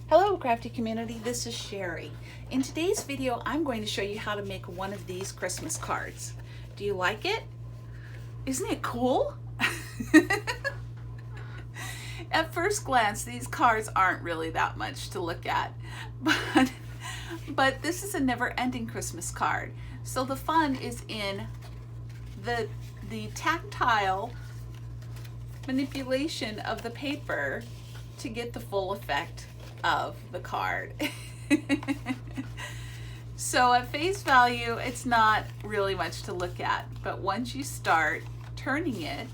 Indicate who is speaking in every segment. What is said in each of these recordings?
Speaker 1: Hello crafty community, this is Sherry. In today's video I'm going to show you how to make one of these Christmas cards. Do you like it? Isn't it cool? At first glance these cards aren't really that much to look at, but this is a never-ending Christmas card. So the fun is in the tactile manipulation of the paper to get the full effect of the card. So at face value it's not really much to look at, but once you start turning it,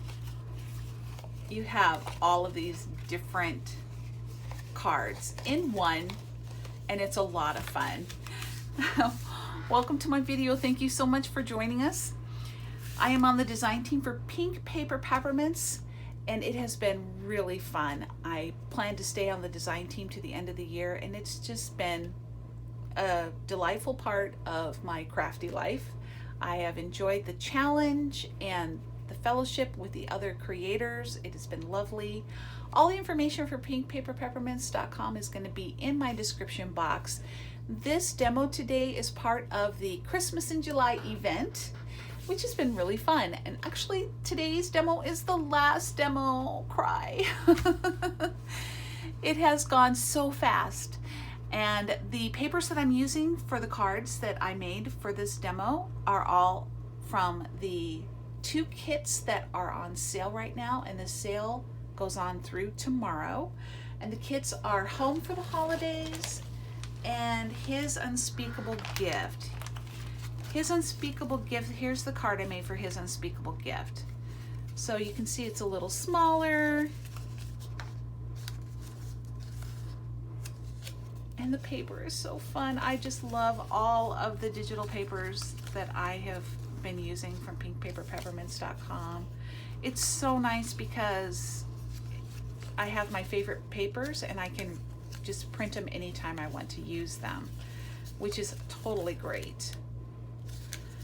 Speaker 1: you have all of these different cards in one, and it's a lot of fun. Welcome to my video. Thank you so much for joining us. I am on the design team for Pink Paper Peppermints, and it has been really fun. I plan to stay on the design team to the end of the year, and it's just been a delightful part of my crafty life. I have enjoyed the challenge and the fellowship with the other creators. It has been lovely. All the information for pinkpaperpeppermints.com is going to be in my description box. This demo today is part of the Christmas in July event, which has been really fun. And actually today's demo is the last demo. Cry. It has gone so fast. And the papers that I'm using for the cards that I made for this demo are all from the 2 kits that are on sale right now, and the sale goes on through tomorrow. And the kits are Home for the Holidays and His Unspeakable Gift. His Unspeakable Gift, here's the card I made for His Unspeakable Gift. So you can see it's a little smaller. And the paper is so fun. I just love all of the digital papers that I have been using from pinkpaperpeppermints.com. It's so nice because I have my favorite papers and I can just print them anytime I want to use them, which is totally great.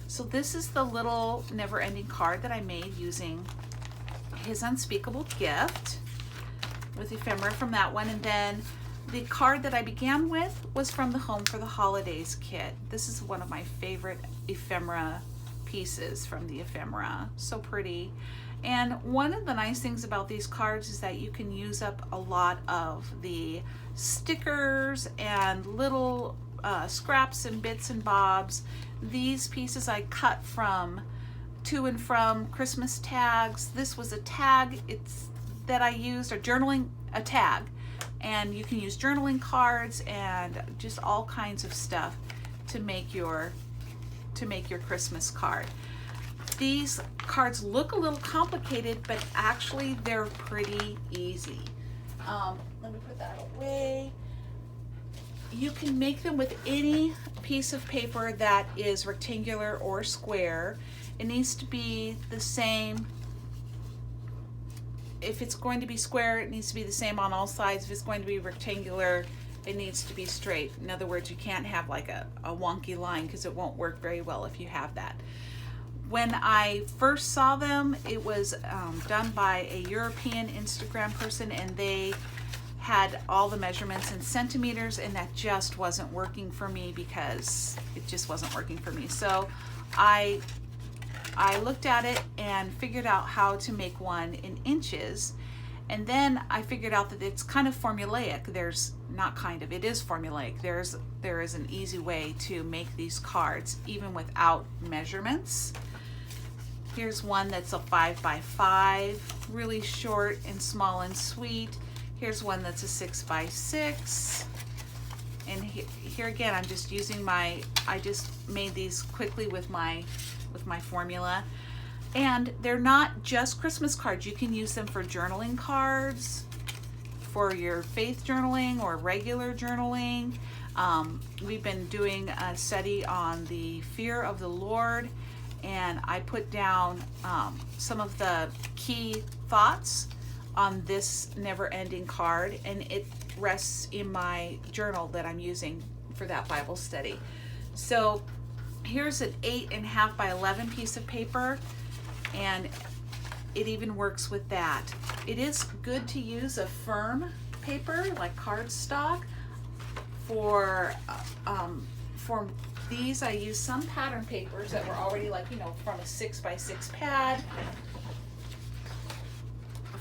Speaker 1: So this is the little never-ending card that I made using His Unspeakable Gift with ephemera from that one. And then the card that I began with was from the Home for the Holidays kit. This is one of my favorite ephemera pieces from the ephemera. So pretty. And one of the nice things about these cards is that you can use up a lot of the stickers and little scraps and bits and bobs. These pieces I cut from to and from Christmas tags. This was a tag that I used, a tag. And you can use journaling cards and just all kinds of stuff to make your Christmas card. These cards look a little complicated, but actually they're pretty easy. Let me put that away. You can make them with any piece of paper that is rectangular or square. It needs to be the same. If it's going to be square, it needs to be the same on all sides. If it's going to be rectangular, it needs to be straight. In other words, you can't have like a wonky line because it won't work very well if you have that. When I first saw them, it was done by a European Instagram person, and they had all the measurements in centimeters, and that just wasn't working for me because it just wasn't working for me. So I looked at it and figured out how to make one in inches, and then I figured out that it's kind of formulaic. It is formulaic. There is an easy way to make these cards even without measurements. Here's one that's a 5x5, really short and small and sweet. Here's one that's a 6x6. And here again, I'm just using I just made these quickly with my formula. And they're not just Christmas cards. You can use them for journaling cards, for your faith journaling or regular journaling. We've been doing a study on the fear of the Lord, and I put down some of the key thoughts on this never-ending card, and it rests in my journal that I'm using for that Bible study. So here's an 8.5 by 11 piece of paper, and it even works with that. It is good to use a firm paper like cardstock. For these, I used some pattern papers that were already, like, you know, from a 6x6 pad.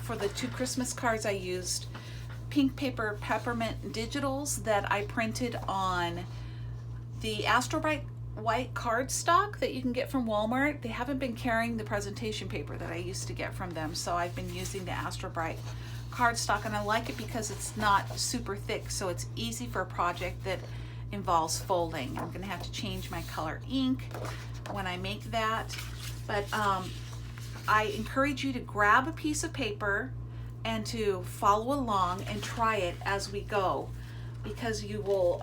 Speaker 1: For the 2 Christmas cards, I used pink paper peppermint digitals that I printed on the Astro Bright white cardstock that you can get from Walmart. They haven't been carrying the presentation paper that I used to get from them, so I've been using the Astro Bright cardstock, and I like it because it's not super thick, so it's easy for a project that involves folding. I'm gonna have to change my color ink when I make that, but I encourage you to grab a piece of paper and to follow along and try it as we go, because you will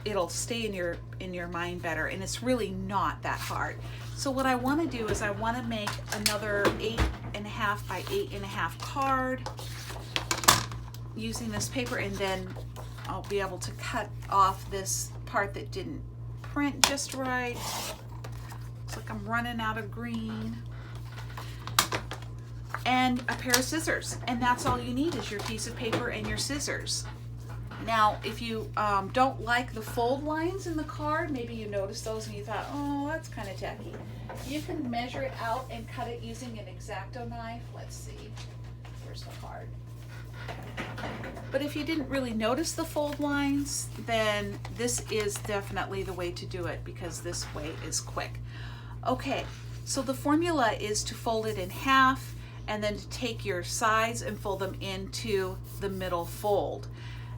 Speaker 1: it'll stay in your mind better, and it's really not that hard. So what I want to do is I want to make another 8.5 by 8.5 card using this paper, and then I'll be able to cut off this part that didn't print just right. Looks like I'm running out of green. And a pair of scissors, and that's all you need is your piece of paper and your scissors. Now, if you don't like the fold lines in the card, maybe you noticed those and you thought, oh, that's kind of tacky, you can measure it out and cut it using an X-Acto knife. Let's see, where's the card? But if you didn't really notice the fold lines, then this is definitely the way to do it, because this way is quick. Okay, so the formula is to fold it in half, and then to take your sides and fold them into the middle fold.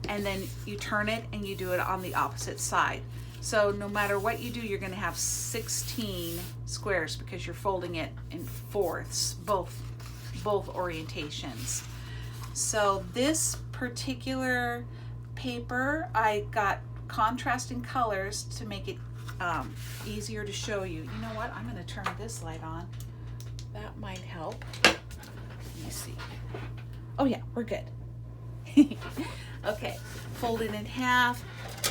Speaker 1: And then you turn it and you do it on the opposite side. So no matter what you do, you're gonna have 16 squares because you're folding it in fourths, both orientations. So this particular paper, I got contrasting colors to make it easier to show you. You know what, I'm gonna turn this light on. That might help. Let me see. Oh yeah, we're good. Okay, fold it in half.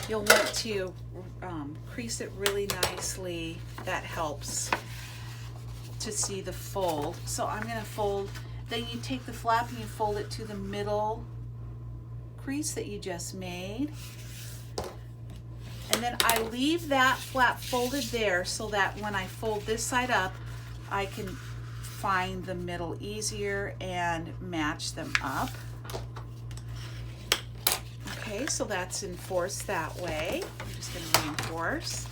Speaker 1: You'll want to crease it really nicely. That helps to see the fold. So I'm gonna fold, then you take the flap and you fold it to the middle crease that you just made. And then I leave that flap folded there so that when I fold this side up, I can find the middle easier and match them up. Okay, so that's enforced that way. I'm just going to reinforce.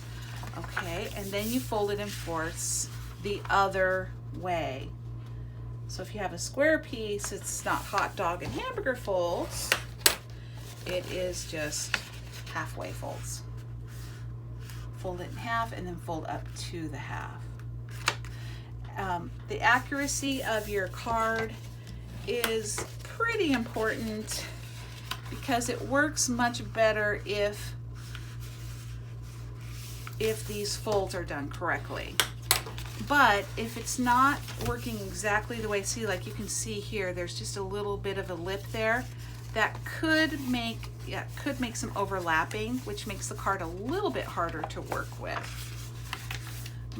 Speaker 1: Okay, and then you fold it in fourths the other way. So if you have a square piece, it's not hot dog and hamburger folds. It is just halfway folds. Fold it in half and then fold up to the half. The accuracy of your card is pretty important because it works much better if these folds are done correctly. But if it's not working exactly the way, see, like you can see here, there's just a little bit of a lip there. That could make some overlapping, which makes the card a little bit harder to work with.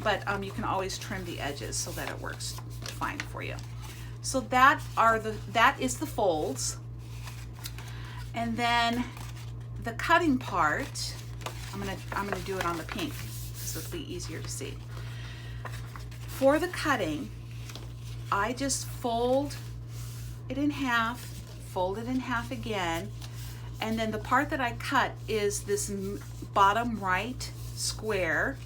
Speaker 1: But you can always trim the edges so that it works fine for you. So that is the folds. And then the cutting part, I'm gonna do it on the pink so it'll be easier to see. For the cutting, I just fold it in half, fold it in half again, and then the part that I cut is this bottom right square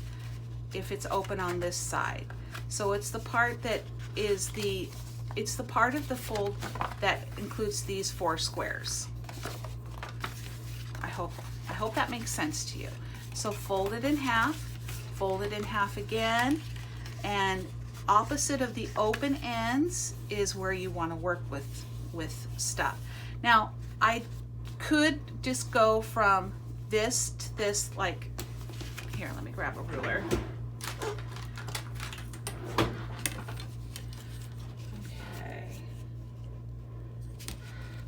Speaker 1: if it's open on this side. So it's the part that is it's the part of the fold that includes these 4 squares. I hope that makes sense to you. So fold it in half again, and opposite of the open ends is where you want to work with stuff. Now I could just go from this to this, like here, let me grab a ruler. Okay.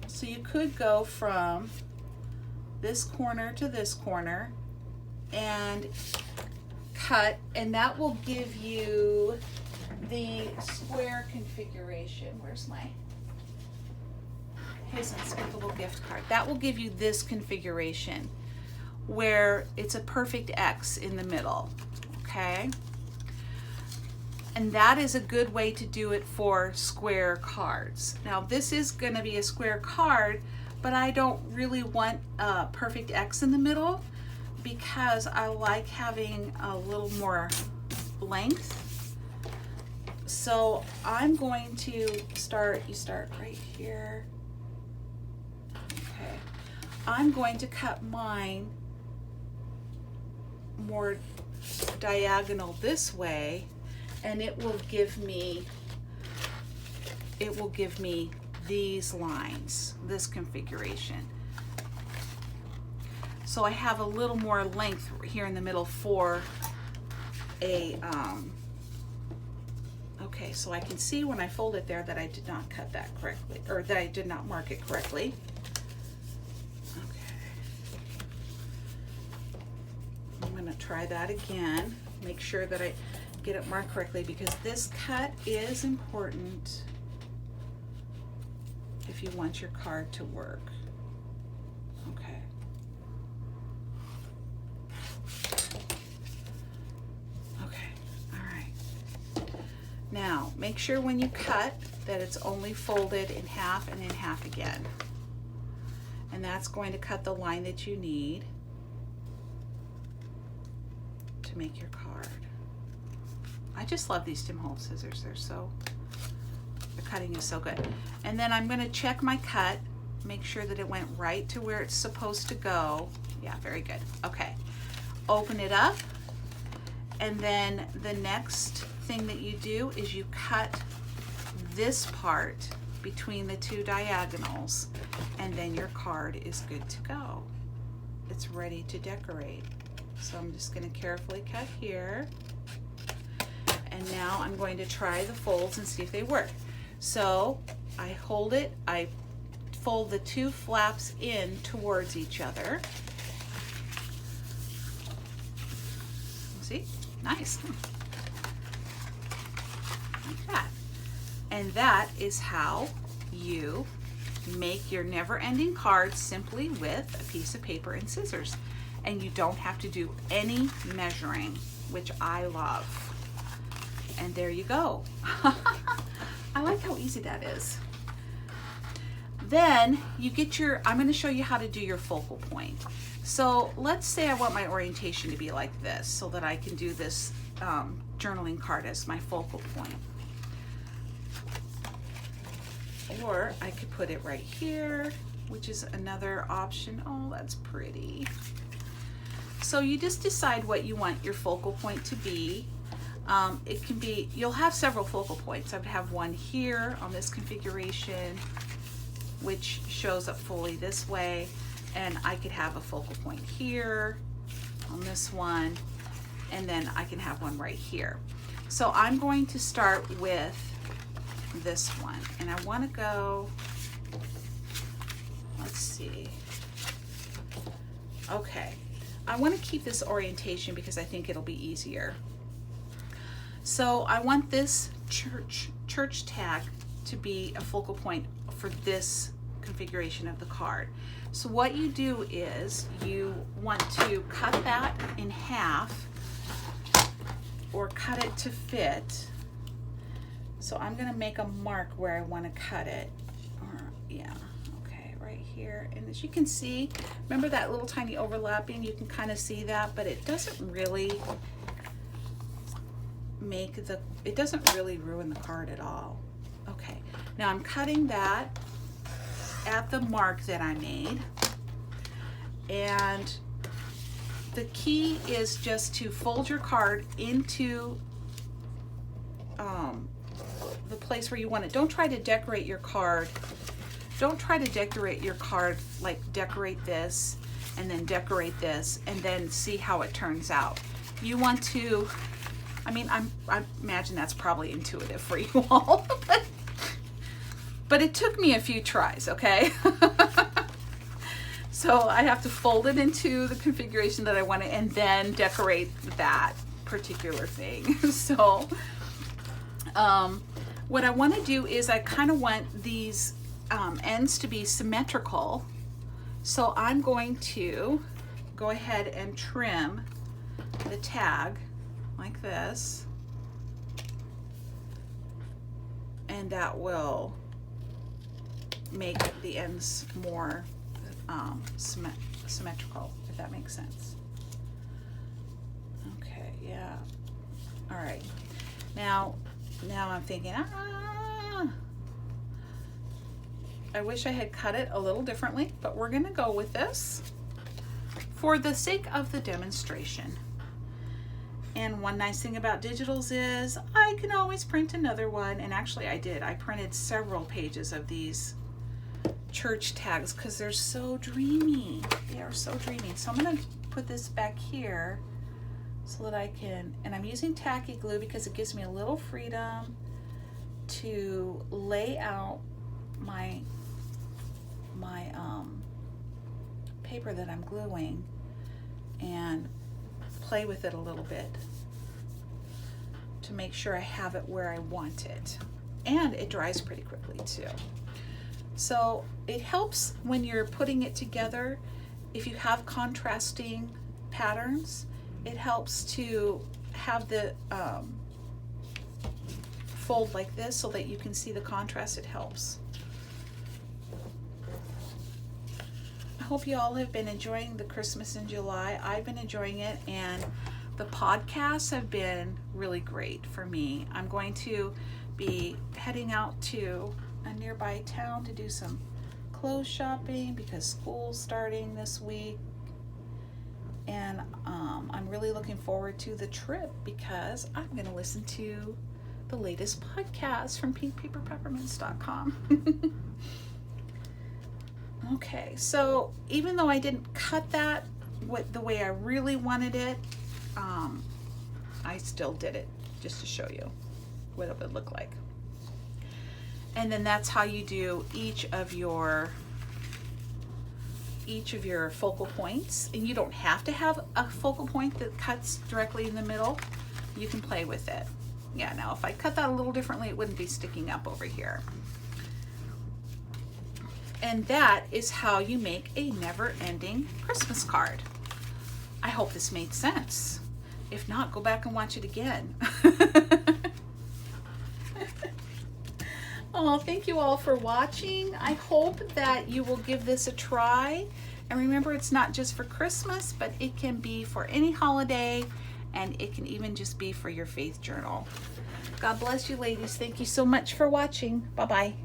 Speaker 1: So you could go from this corner to this corner and cut, and that will give you the square configuration. Where's my his unspeakable gift card? That will give you this configuration. where it's a perfect X in the middle, okay? And that is a good way to do it for square cards. Now this is going to be a square card, but I don't really want a perfect X in the middle because I like having a little more length. So I'm going to start, you start right here. Okay. I'm going to cut mine more diagonal this way, and it will give me these lines, this configuration. So I have a little more length here in the middle for a okay, so I can see when I fold it there that I did not cut that correctly, or that I did not mark it correctly. Okay, I'm going to try that again, make sure that I get it marked correctly, because this cut is important if you want your card to work. Okay. Okay, all right. Now, make sure when you cut that it's only folded in half and in half again. And that's going to cut the line that you need to make your card. I just love these Tim Holtz scissors. The cutting is so good. And then I'm going to check my cut, make sure that it went right to where it's supposed to go. Yeah, very good. Okay. Open it up, and then the next thing that you do is you cut this part between the two diagonals, and then your card is good to go. It's ready to decorate. So I'm just going to carefully cut here. And now I'm going to try the folds and see if they work. So I hold it, I fold the two flaps in towards each other. See? Nice. Like that. And that is how you make your never-ending card, simply with a piece of paper and scissors. And you don't have to do any measuring, which I love. And there you go. I like how easy that is. Then you get your, I'm going to show you how to do your focal point. So let's say I want my orientation to be like this, so that I can do this journaling card as my focal point. Or I could put it right here, which is another option. Oh, that's pretty. So you just decide what you want your focal point to be. It can be, you'll have several focal points. I would have one here on this configuration, which shows up fully this way, and I could have a focal point here on this one, and then I can have one right here. So I'm going to start with this one, and I want to go, let's see, okay, I want to keep this orientation because I think it'll be easier. So I want this church tag to be a focal point for this configuration of the card. So what you do is you want to cut that in half, or cut it to fit. So I'm going to make a mark where I want to cut it. Yeah, okay, right here. And as you can see, remember that little tiny overlapping? You can kind of see that, but it doesn't really it doesn't really ruin the card at all. Okay, now I'm cutting that at the mark that I made, and the key is just to fold your card into the place where you want it. Don't try to decorate your card. Don't try to decorate your card like decorate this and then decorate this and then see how it turns out. You want to, I mean, I imagine that's probably intuitive for you all, but it took me a few tries, okay? So I have to fold it into the configuration that I want to, and then decorate that particular thing. So what I want to do is I kind of want these ends to be symmetrical. So I'm going to go ahead and trim the tag like this, and that will make the ends more symmetrical, if that makes sense. Okay, yeah. All right. Now I'm thinking, I wish I had cut it a little differently, but we're gonna go with this for the sake of the demonstration. And one nice thing about digitals is I can always print another one, and actually I did. I printed several pages of these church tags because they're so dreamy. They are so dreamy. So I'm gonna put this back here so that I can, and I'm using tacky glue because it gives me a little freedom to lay out my paper that I'm gluing and play with it a little bit to make sure I have it where I want it. And it dries pretty quickly too. So it helps when you're putting it together. If you have contrasting patterns, it helps to have the fold like this so that you can see the contrast. It helps. I hope you all have been enjoying the Christmas in July. I've been enjoying it, and the podcasts have been really great for me. I'm going to be heading out to a nearby town to do some clothes shopping because school's starting this week. And I'm really looking forward to the trip because I'm going to listen to the latest podcast from pinkpaperpeppermints.com. Okay, so even though I didn't cut that the way I really wanted it, I still did it just to show you what it would look like. And then that's how you do each of your focal points. And you don't have to have a focal point that cuts directly in the middle. You can play with it. Yeah, now if I cut that a little differently, it wouldn't be sticking up over here. And that is how you make a never-ending Christmas card. I hope this made sense. If not, go back and watch it again. Oh, thank you all for watching. I hope that you will give this a try. And remember, it's not just for Christmas, but it can be for any holiday, and it can even just be for your faith journal. God bless you, ladies. Thank you so much for watching. Bye-bye.